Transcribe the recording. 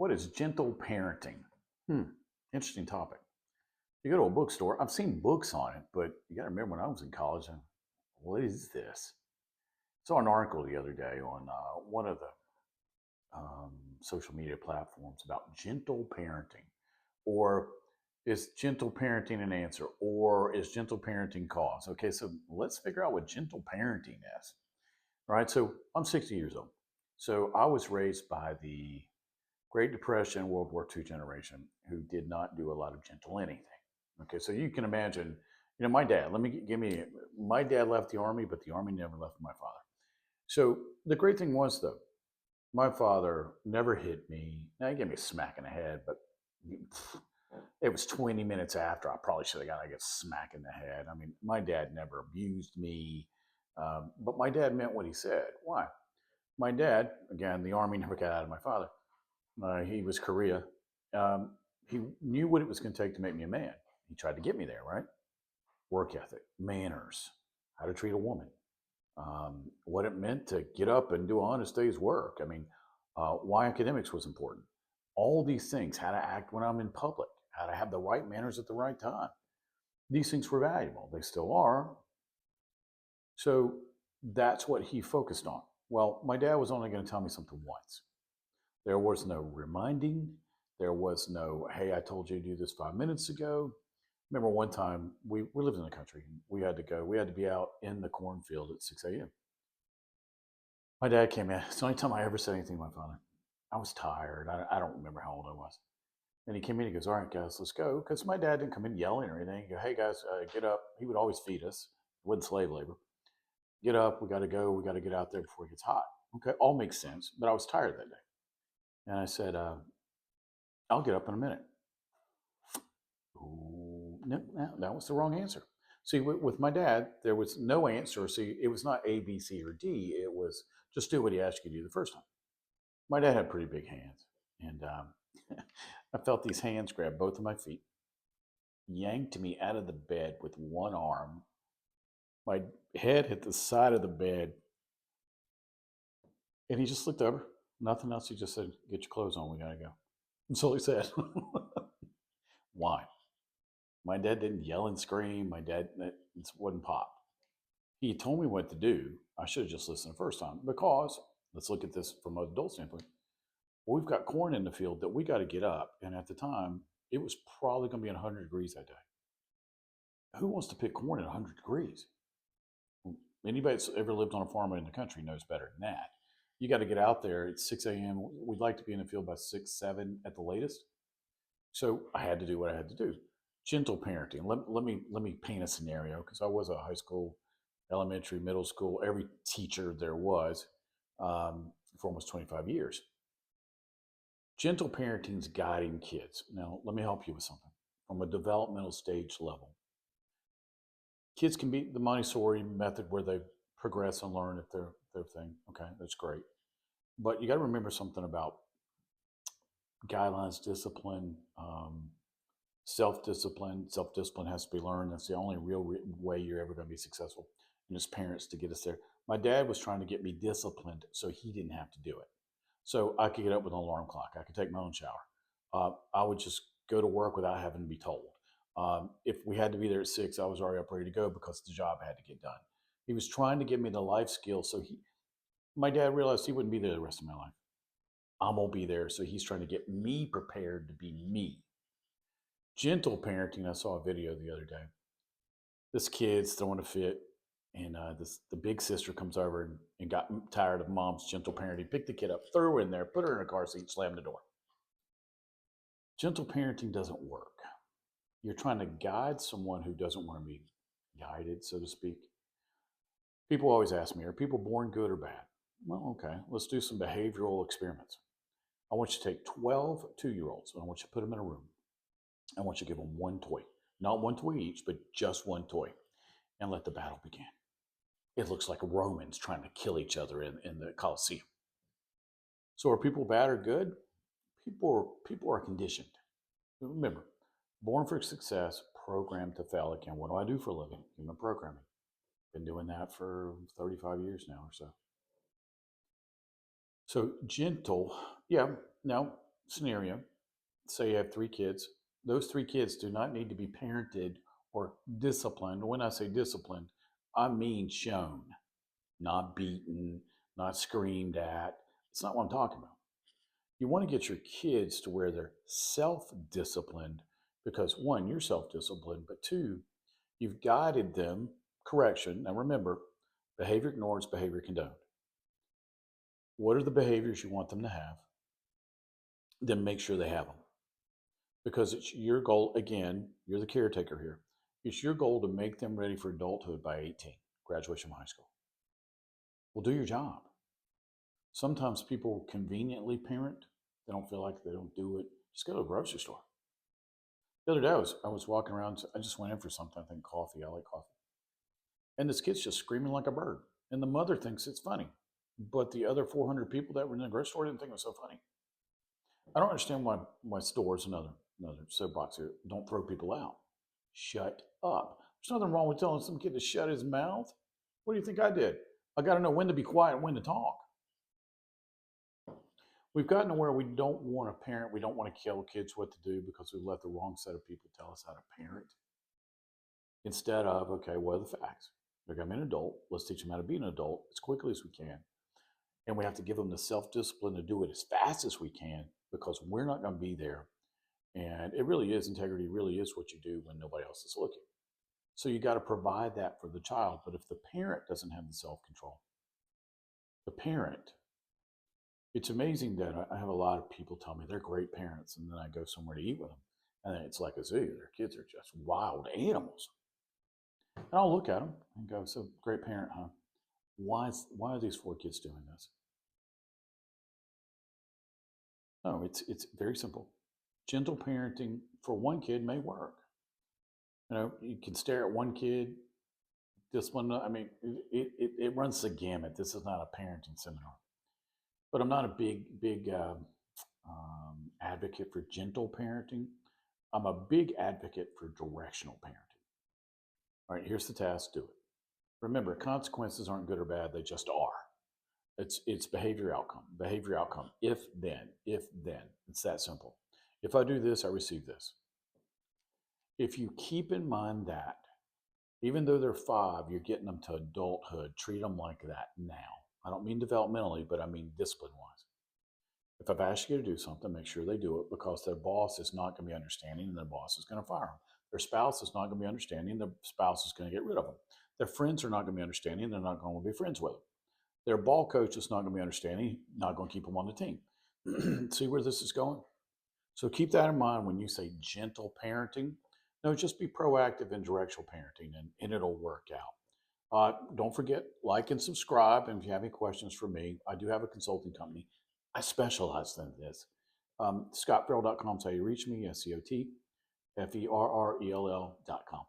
What is gentle parenting? Hmm, interesting topic. You go to a bookstore, I've seen books on it, but you got to remember when I was in college, what is this? I saw an article the other day on one of the social media platforms about gentle parenting. Or is gentle parenting an answer? Or is gentle parenting cause? Okay, so let's figure out what gentle parenting is. All right, so I'm 60 years old. So I was raised by the Great Depression, World War II generation who did not do a lot of gentle anything. Okay, so you can imagine, my dad. Let me give me. My dad left the army, but the army never left my father. So the great thing was though, my father never hit me. Now he gave me a smack in the head, but it was 20 minutes after I probably should have got a smack in the head. I mean, my dad never abused me, but my dad meant what he said. Why? My dad, again, the army never got out of my father. He was Korea. He knew what it was going to take to make me a man. He tried to get me there, right? Work ethic, manners, how to treat a woman, what it meant to get up and do an honest day's work. I mean, why academics was important. All these things, how to act when I'm in public, how to have the right manners at the right time. These things were valuable. They still are. So that's what he focused on. Well, my dad was only going to tell me something once. There was no reminding. There was no, hey, I told you to do this 5 minutes ago. Remember one time we lived in the country. We had to go. We had to be out in the cornfield at 6 a.m. My dad came in. It's the only time I ever said anything to my father. I was tired. I don't remember how old I was. And he came in. He goes, "All right, guys, let's go." Because my dad didn't come in yelling or anything. He go, "Hey, guys, get up." He would always feed us. It wasn't slave labor. Get up. We got to go. We got to get out there before it gets hot. Okay, all makes sense. But I was tired that day. And I said, I'll get up in a minute. Ooh, no, that was the wrong answer. See, with my dad, there was no answer. See, it was not A, B, C, or D. It was just do what he asked you to do the first time. My dad had pretty big hands. And I felt these hands grab both of my feet, yanked me out of the bed with one arm. My head hit the side of the bed. And he just looked over. Nothing else. He just said, "Get your clothes on. We got to go." That's all he said. Why? My dad didn't yell and scream. My dad, it wasn't pop. He told me what to do. I should have just listened the first time because let's look at this from an adult standpoint. Well, we've got corn in the field that we got to get up. And at the time, it was probably going to be 100 degrees that day. Who wants to pick corn at 100 degrees? Anybody that's ever lived on a farm in the country knows better than that. You got to get out there at 6 a.m. We'd like to be in the field by 6, 7 at the latest. So I had to do what I had to do. Gentle parenting. Let me paint a scenario because I was a high school, elementary, middle school, every teacher there was for almost 25 years. Gentle parenting is guiding kids. Now, let me help you with something from a developmental stage level. Kids can be the Montessori method where they progress and learn at their thing. Okay, that's great. But you got to remember something about guidelines, discipline, self-discipline. Self-discipline has to be learned. That's the only real way you're ever going to be successful. And as parents to get us there. My dad was trying to get me disciplined so he didn't have to do it. So I could get up with an alarm clock. I could take my own shower. I would just go to work without having to be told. If we had to be there at 6, I was already up ready to go because the job had to get done. He was trying to give me the life skills. So my dad realized he wouldn't be there the rest of my life. I'm gonna be there. So he's trying to get me prepared to be me. Gentle parenting. I saw a video the other day. This kid's throwing a fit, and the big sister comes over and got tired of mom's gentle parenting. Picked the kid up, threw her in there, put her in a car seat, slammed the door. Gentle parenting doesn't work. You're trying to guide someone who doesn't want to be guided, so to speak. People always ask me, are people born good or bad? Well, okay, let's do some behavioral experiments. I want you to take 12 2-year-olds and I want you to put them in a room. I want you to give them one toy. Not one toy each, but just one toy. And let the battle begin. It looks like Romans trying to kill each other in the Colosseum. So are people bad or good? People are conditioned. Remember, born for success, programmed to fail again. What do I do for a living? Human programming. Been doing that for 35 years now or so. So gentle, yeah. Now, scenario, say you have 3 kids. Those 3 kids do not need to be parented or disciplined. When I say disciplined, I mean shown, not beaten, not screamed at. It's not what I'm talking about. You want to get your kids to where they're self disciplined because, one, you're self disciplined, but two, you've guided them. Correction. Now remember, behavior ignored is behavior condoned. What are the behaviors you want them to have? Then make sure they have them. Because it's your goal, again, you're the caretaker here. It's your goal to make them ready for adulthood by 18, graduation from high school. Well, do your job. Sometimes people conveniently parent. They don't feel like they don't do it. Just go to the grocery store. The other day, I was walking around. I just went in for something. I think coffee. I like coffee. And this kid's just screaming like a bird. And the mother thinks it's funny. But the other 400 people that were in the grocery store didn't think it was so funny. I don't understand why stores, another soapbox here, don't throw people out. Shut up. There's nothing wrong with telling some kid to shut his mouth. What do you think I did? I got to know when to be quiet and when to talk. We've gotten to where we don't want to parent. We don't want to tell kids what to do because we've let the wrong set of people tell us how to parent. Instead of, okay, what are the facts? They're going to be an adult. Let's teach them how to be an adult as quickly as we can. And we have to give them the self-discipline to do it as fast as we can because we're not going to be there. And it really is, integrity really is what you do when nobody else is looking. So you got to provide that for the child. But if the parent doesn't have the self-control, it's amazing that I have a lot of people tell me they're great parents, and then I go somewhere to eat with them, and it's like a zoo. Their kids are just wild animals. And I'll look at them and go, so great parent, huh? Why are these 4 kids doing this? No, it's very simple. Gentle parenting for one kid may work. You can stare at one kid, discipline. I mean, it runs the gamut. This is not a parenting seminar. But I'm not a big advocate for gentle parenting. I'm a big advocate for directional parenting. All right, here's the task, do it. Remember, consequences aren't good or bad, they just are. It's behavior outcome, if then. It's that simple. If I do this, I receive this. If you keep in mind that, even though they're 5, you're getting them to adulthood, treat them like that now. I don't mean developmentally, but I mean discipline-wise. If I've asked you to do something, make sure they do it because their boss is not going to be understanding and their boss is going to fire them. Their spouse is not going to be understanding, their spouse is going to get rid of them. Their friends are not going to be understanding, they're not going to be friends with them. Their ball coach is not going to be understanding, not going to keep them on the team. See where this is going? So keep that in mind when you say gentle parenting. No, just be proactive in directional parenting and it'll work out. Don't forget, like and subscribe. And if you have any questions for me, I do have a consulting company. I specialize in this. ScotFerrell.com is how you reach me, ScotFerrell.com.